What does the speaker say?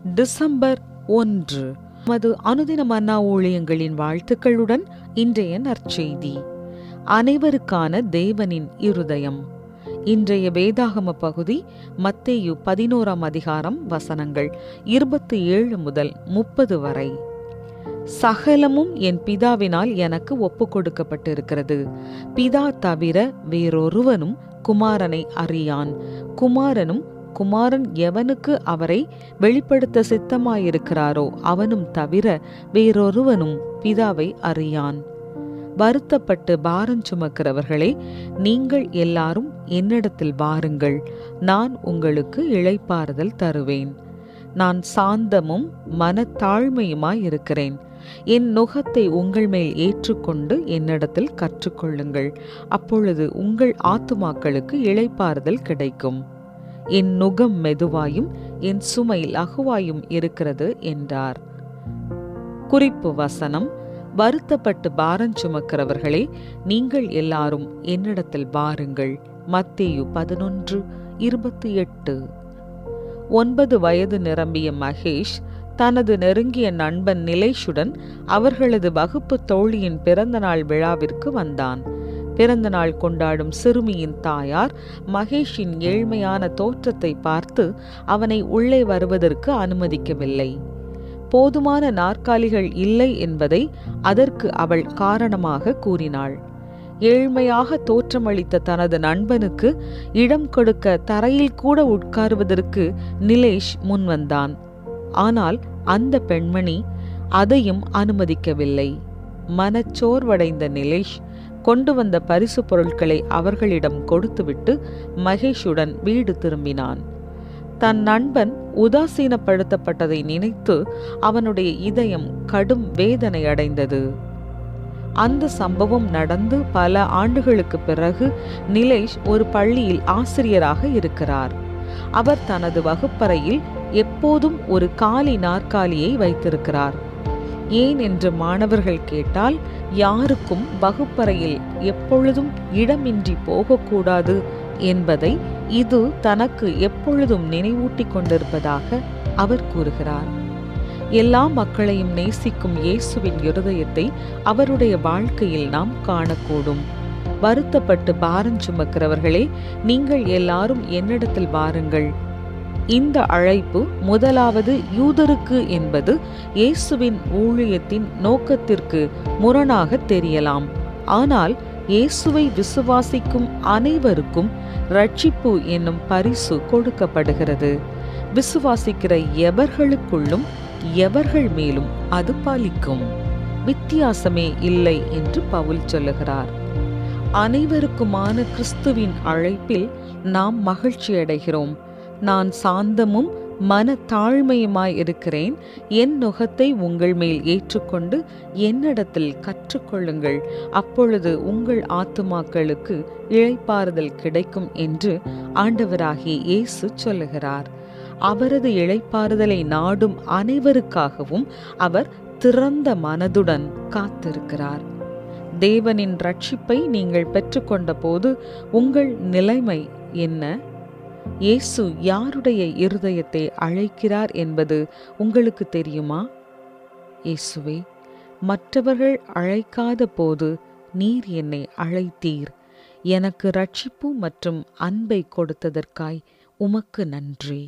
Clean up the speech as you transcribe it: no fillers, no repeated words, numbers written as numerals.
December 1. நமது அனுதின மன்னா ஊழியங்களின் வாழ்த்துக்களுடன் இன்றைய நற்செய்தி. அனைவருக்கான தேவனின் இருதயம். இன்றைய வேதாகம பகுதி மத்தேயு 11ஆம் அதிகாரம் வசனங்கள் 27 முதல் 30 வரை. சகலமும் என் பிதாவினால் எனக்கு ஒப்புக் கொடுக்கப்பட்டிருக்கிறது. பிதா தவிர வேறொருவனும் குமாரனை அறியான், குமாரன் எவனுக்கு அவரை வெளிப்படுத்த சித்தமாயிருக்கிறாரோ அவனும் தவிர வேறொருவனும் பிதாவை அறியான். வருத்தப்பட்டு பாரம் சுமக்கிறவர்களே, நீங்கள் எல்லாரும் என்னிடத்தில் வாருங்கள், நான் உங்களுக்கு இளைப்பாறுதல் தருவேன். நான் சாந்தமும் மனத்தாழ்மையுமாயிருக்கிறேன். என் நுகத்தை உங்கள் மேல் ஏற்றுக்கொண்டு என்னிடத்தில் கற்றுக்கொள்ளுங்கள், அப்பொழுது உங்கள் ஆத்துமாக்களுக்கு இளைப்பாறுதல் கிடைக்கும். என் நுகம் மெதுவாயும் என் சுமை லகுவாயும் இருக்கிறது என்றார். குறிப்பு வசனம்: வருத்தப்பட்டு பாரம் சுமக்கிறவர்களே, நீங்கள் எல்லாரும் என்னிடத்தில் வாருங்கள். மத்தேயு 11:28. 9 வயது நிரம்பிய மகேஷ் தனது நெருங்கிய நண்பன் நிலேஷுடன் அவர்களது வகுப்பு தோழியின் பிறந்தநாள் விழாவிற்கு வந்தான். பிறந்தநாள் கொண்டாடும் சிறுமியின் தாயார் மகேஷின் ஏழ்மையான தோற்றத்தை பார்த்து அவனை உள்ளே வருவதற்கு அனுமதிக்கவில்லை. போதுமான நாற்காலிகள் இல்லை என்பதை அதற்கு அவள் காரணமாக கூறினாள். ஏழ்மையாக தோற்றமளித்த தனது நண்பனுக்கு இடம் கொடுக்க தரையில் கூட உட்காருவதற்கு நிலேஷ் முன்வந்தான். ஆனால் அந்த பெண்மணி அதையும் அனுமதிக்கவில்லை. மனச்சோர்வடைந்த நிலேஷ் கொண்டு வந்த பரிசு பொருட்களை அவர்களிடம் கொடுத்துவிட்டு மகேஷுடன் வீடு திரும்பினான். தன் நண்பன் உதாசீனப்படுத்தப்பட்டதை நினைத்து அவனுடைய இதயம் கடும் வேதனை அடைந்தது. அந்த சம்பவம் நடந்து பல ஆண்டுகளுக்கு பிறகு நிலேஷ் ஒரு பள்ளியில் ஆசிரியராக இருக்கிறார். அவர் தனது வகுப்பறையில் எப்போதும் ஒரு காலி நாற்காலியை வைத்திருக்கிறார். ஏன் என்று மாணவர்கள் கேட்டால், யாருக்கும் வகுப்பறையில் எப்பொழுதும் இடமின்றி போகக்கூடாது என்பதை இது தனக்கு எப்பொழுதும் நினைவூட்டி கொண்டிருப்பதாக அவர் கூறுகிறார். எல்லா மக்களையும் நேசிக்கும் இயேசுவின் இருதயத்தை அவருடைய வாழ்க்கையில் நாம் காணக்கூடும். வருத்தப்பட்டு பாரம் சுமக்கிறவர்களே, நீங்கள் எல்லாரும் என்னிடத்தில் வாருங்கள். இந்த அழைப்பு முதலாவது யூதருக்கு என்பது இயேசுவின் ஊழியத்தின் நோக்கத்திற்கு முரணாக தெரியலாம். ஆனால் இயேசுவை விசுவாசிக்கும் அனைவருக்கும் ரட்சிப்பு என்னும் பரிசு கொடுக்கப்படுகிறது. விசுவாசிக்கிற எவர்களுக்குள்ளும் எவர்கள் மேலும் அது பலிக்கும். வித்தியாசமே இல்லை என்று பவுல் சொல்லுகிறார். அனைவருக்குமான கிறிஸ்துவின் அழைப்பில் நாம் மகிழ்ச்சி அடைகிறோம். நான் சாந்தமும் மனத்தாழ்மையுமாய் இருக்கிறேன். என் நுகத்தை உங்கள் மேல் ஏற்றுக்கொண்டு என்னிடத்தில் கற்றுக்கொள்ளுங்கள், அப்பொழுது உங்கள் ஆத்துமாக்களுக்கு இளைப்பாறுதல் கிடைக்கும் என்று ஆண்டவராகிய இயேசு சொல்லுகிறார். அவரது இளைப்பாறுதலை நாடும் அனைவருக்காகவும் அவர் திறந்த மனதுடன் காத்திருக்கிறார். தேவனின் ரட்சிப்பை நீங்கள் பெற்றுக்கொண்ட போது உங்கள் நிலைமை என்ன? இயேசு யாருடைய இருதயத்தை அழைக்கிறார் என்பது உங்களுக்கு தெரியுமா? இயேசுவே, மற்றவர்கள் அழைக்காத போது நீர் என்னை அழைத்தீர். எனக்கு ரட்சிப்பு மற்றும் அன்பை கொடுத்ததற்காய் உமக்கு நன்றி.